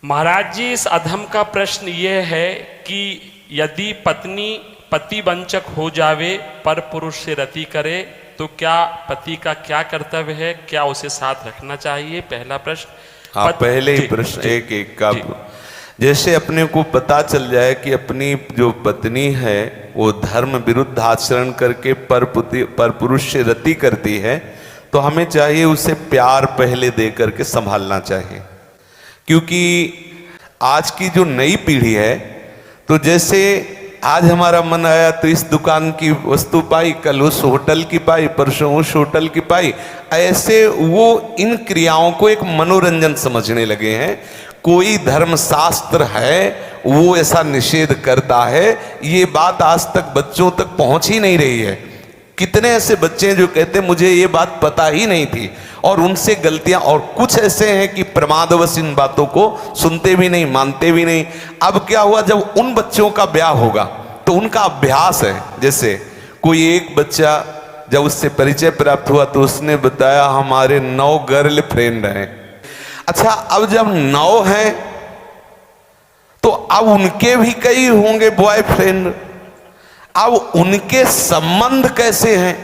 महाराज जी, इस अधम का प्रश्न ये है कि यदि पत्नी पतिवंचक हो जावे पर पुरुष से रति करे तो क्या पति का क्या कर्तव्य है, क्या उसे साथ रखना चाहिए? पहला प्रश्न। आप पहले ही प्रश्न एक एक का, जैसे अपने को पता चल जाए कि अपनी जो पत्नी है वो धर्म विरुद्ध आचरण करके पर पुरुष से रति करती है, तो हमें चाहिए उसे प्यार पहले दे करके संभालना चाहिए। क्योंकि आज की जो नई पीढ़ी है, तो जैसे आज हमारा मन आया तो इस दुकान की वस्तु पाई, कल उस होटल की पाई, परसों उस होटल की पाई, ऐसे वो इन क्रियाओं को एक मनोरंजन समझने लगे हैं। कोई धर्मशास्त्र है वो ऐसा निषेध करता है, ये बात आज तक बच्चों तक पहुंच ही नहीं रही है। कितने ऐसे बच्चे हैं जो कहते मुझे ये बात पता ही नहीं थी, और उनसे गलतियां, और कुछ ऐसे हैं कि प्रमादवश इन बातों को सुनते भी नहीं, मानते भी नहीं। अब क्या हुआ, जब उन बच्चों का ब्याह होगा तो उनका अभ्यास है। जैसे कोई एक बच्चा जब उससे परिचय प्राप्त हुआ तो उसने बताया हमारे 9 गर्ल फ्रेंड हैं। अच्छा, अब जब 9 हैं तो अब उनके भी कई होंगे बॉयफ्रेंड, अब उनके संबंध कैसे हैं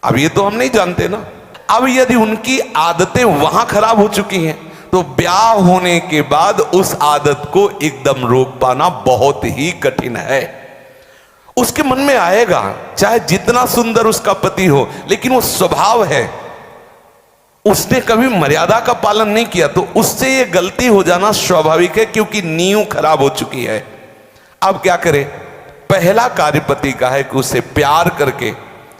अब ये तो हम नहीं जानते ना। अब यदि उनकी आदतें वहां खराब हो चुकी हैं तो ब्याह होने के बाद उस आदत को एकदम रोक पाना बहुत ही कठिन है। उसके मन में आएगा, चाहे जितना सुंदर उसका पति हो, लेकिन वो स्वभाव है, उसने कभी मर्यादा का पालन नहीं किया, तो उससे ये गलती हो जाना स्वाभाविक है, क्योंकि नींव खराब हो चुकी है। अब क्या करे? पहला कार्य पति का है कि उसे प्यार करके,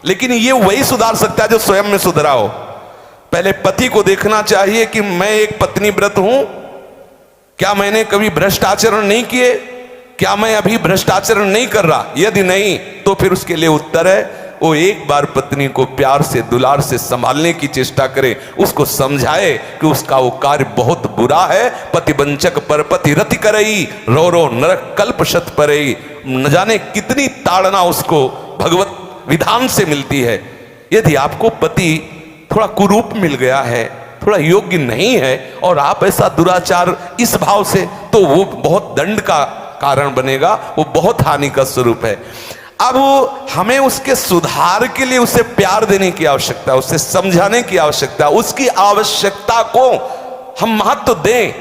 लेकिन ये वही सुधार सकता है जो स्वयं में सुधरा हो। पहले पति को देखना चाहिए कि मैं एक पत्नी व्रत हूं, क्या मैंने कभी भ्रष्ट आचरण नहीं किए, क्या मैं अभी भ्रष्ट आचरण नहीं कर रहा? यदि नहीं तो फिर उसके लिए उत्तर है वो एक बार पत्नी को प्यार से, दुलार से संभालने की चेष्टा करे, उसको समझाए कि उसका वो कार्य बहुत बुरा है। पतिवंचक पर पति रति करई, रो रो नरक कल्प शत परई। न जाने कितनी ताड़ना उसको भगवत विधान से मिलती है। यदि आपको पति थोड़ा कुरूप मिल गया है, थोड़ा योग्य नहीं है, और आप ऐसा दुराचार इस भाव से, तो वो बहुत दंड का कारण बनेगा, वो बहुत हानि का स्वरूप है। अब हमें उसके सुधार के लिए उसे प्यार देने की आवश्यकता है, उसे समझाने की आवश्यकता है, उसकी आवश्यकता को हम महत्व दें,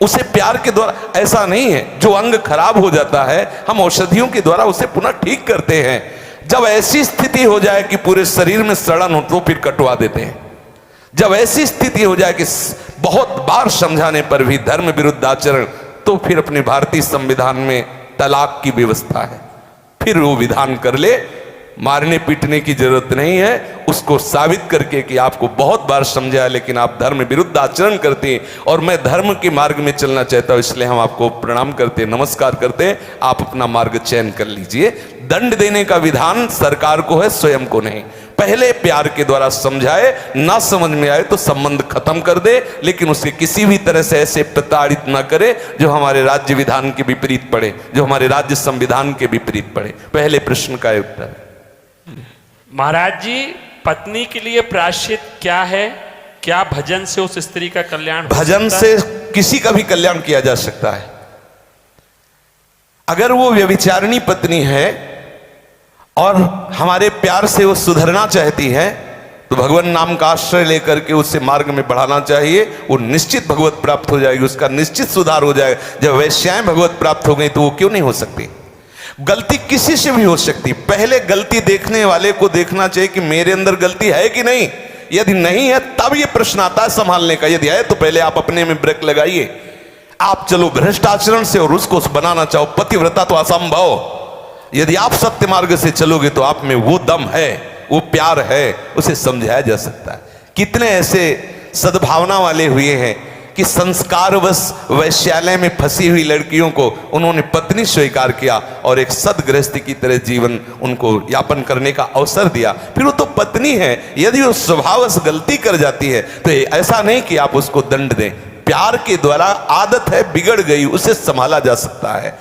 उसे प्यार के द्वारा। ऐसा नहीं है जो अंग खराब हो जाता है हम औषधियों के द्वारा उसे पुनः ठीक करते हैं। जब ऐसी स्थिति हो जाए कि पूरे शरीर में सड़न हो तो फिर कटवा देते हैं। जब ऐसी स्थिति हो जाए कि बहुत बार समझाने पर भी धर्म विरुद्ध आचरण, तो फिर अपने भारतीय संविधान में तलाक की व्यवस्था है, फिर वो विधान कर ले। मारने पीटने की जरूरत नहीं है, उसको साबित करके कि आपको बहुत बार समझाया लेकिन आप धर्म विरुद्ध आचरण करते हैं, और मैं धर्म के मार्ग में चलना चाहता हूं, इसलिए हम आपको प्रणाम करते हैं, नमस्कार करते हैं, आप अपना मार्ग चयन कर लीजिए। दंड देने का विधान सरकार को है, स्वयं को नहीं। पहले प्यार के द्वारा समझाए, ना समझ में आए तो संबंध खत्म कर दे, लेकिन उसे किसी भी तरह से ऐसे प्रताड़ित ना करे जो हमारे राज्य विधान के विपरीत पड़े, जो हमारे राज्य संविधान के विपरीत पड़े। पहले प्रश्न का उत्तर। महाराज जी, पत्नी के लिए प्रायश्चित क्या है? क्या भजन से उस स्त्री का कल्याण? भजन से किसी का भी कल्याण किया जा सकता है। अगर वो व्यभिचारिणी पत्नी है और हमारे प्यार से वो सुधरना चाहती है, तो भगवान नाम का आश्रय लेकर के उससे मार्ग में बढ़ाना चाहिए। वो निश्चित भगवत प्राप्त हो जाएगी, उसका निश्चित सुधार हो जाएगा। जब वैश्याएं भगवत प्राप्त हो गई तो वो क्यों नहीं हो सकती? गलती किसी से भी हो सकती, पहले गलती देखने वाले को देखना चाहिए कि मेरे अंदर गलती है कि नहीं। यदि नहीं है तब ये प्रश्न आता है संभालने का, यदि है तो पहले आप अपने में ब्रेक लगाइए। आप चलो भ्रष्ट आचरण से और उसको बनाना चाहो पतिव्रता, तो असंभव। यदि आप सत्य मार्ग से चलोगे तो आप में वो दम है, वो प्यार है, उसे समझाया जा सकता है। कितने ऐसे सद्भावना वाले हुए हैं कि संस्कारवश वैश्यालय में फंसी हुई लड़कियों को उन्होंने पत्नी स्वीकार किया और एक सदगृहस्थी की तरह जीवन उनको यापन करने का अवसर दिया। फिर वो तो पत्नी है, यदि वो स्वभावश गलती कर जाती है तो ऐसा नहीं कि आप उसको दंड दें। प्यार के द्वारा, आदत है बिगड़ गई, उसे संभाला जा सकता है,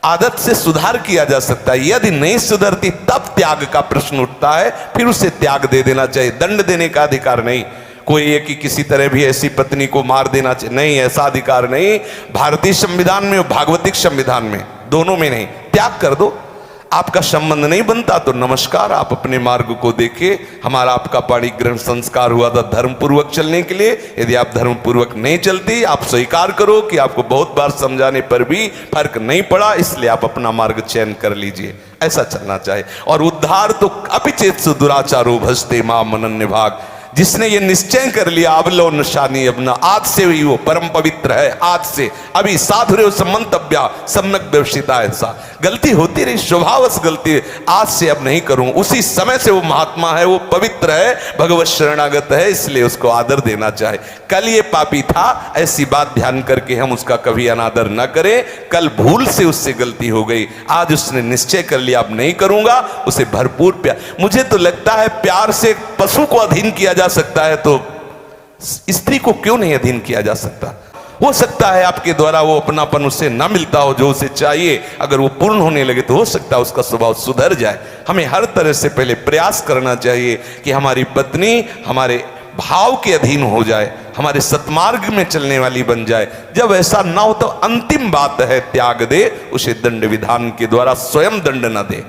आदत से सुधार किया जा सकता है। यदि नहीं सुधरती तब त्याग का प्रश्न उठता है, फिर उसे त्याग दे देना चाहिए, दंड देने का अधिकार नहीं। कोई है कि किसी तरह भी ऐसी पत्नी को मार देना चाहिए, नहीं, ऐसा अधिकार नहीं। भारतीय संविधान में और भागवतिक संविधान में, दोनों में नहीं। त्याग कर दो। आपका संबंध नहीं बनता तो नमस्कार, आप अपने मार्ग को देखिए। हमारा आपका पाणिग्रहण संस्कार हुआ था धर्म पूर्वक चलने के लिए। यदि आप धर्म पूर्वक नहीं चलती, आप स्वीकार करो कि आपको बहुत बार समझाने पर भी फर्क नहीं पड़ा, इसलिए आप अपना मार्ग चयन कर लीजिए। ऐसा चलना चाहिए। और उद्धार तो अपिचेत दुराचारो भजते मां मनन्य भाग। जिसने ये निश्चय कर लिया अवलो नशानी अपना, आज से ही वो परम पवित्र है। आज से अभी साधुर्य संबंधव्या सम्यक व्यवसिता, ऐसा गलती होती रही, स्वभावश गलती, आज से अब नहीं करूं। उसी समय से वो महात्मा है, वो पवित्र है, भगवत शरणागत है, इसलिए उसको आदर देना चाहे। कल ये पापी था, ऐसी बात ध्यान करके हम उसका कभी अनादर न करें। कल भूल से उससे गलती हो गई, आज उसने निश्चय कर लिया अब नहीं करूंगा, उसे भरपूर प्यार। मुझे तो लगता है प्यार से पशु को अधीन किया जा सकता है, तो स्त्री को क्यों नहीं अधीन किया जा सकता? हो सकता है आपके द्वारा वो अपनापन उसे ना मिलता हो जो उसे चाहिए, अगर वो पूर्ण होने लगे तो हो सकता है उसका स्वभाव सुधर जाए। हमें हर तरह से पहले प्रयास करना चाहिए कि हमारी पत्नी हमारे भाव के अधीन हो जाए, हमारे सत्मार्ग में चलने वाली बन जाए। जब ऐसा ना हो तो अंतिम बात है त्याग दे, उसे दंड विधान के द्वारा स्वयं दंड न दे।